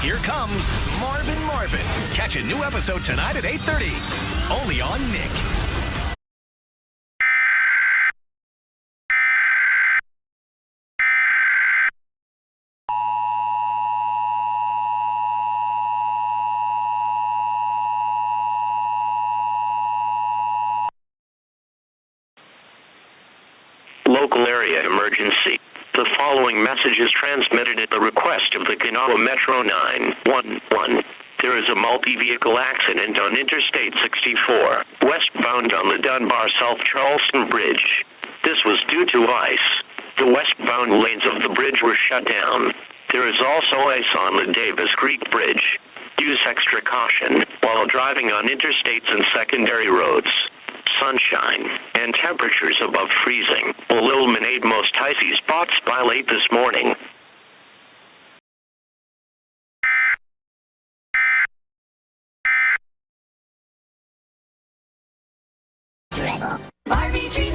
Here comes Marvin. Catch a new episode tonight at 8:30. Only on Nick. Local area emergency. The following message is transmitted at the request of the Kanawha Metro 911. There is a multi-vehicle accident on Interstate 64, westbound on the Dunbar-South Charleston Bridge. This was due to ice. The westbound lanes of the bridge were shut down. There is also ice on the Davis Creek Bridge. Use extra caution while driving on interstates and secondary roads. Sunshine and temperatures above freezing will eliminate most icy spots by late this morning. Barbie dream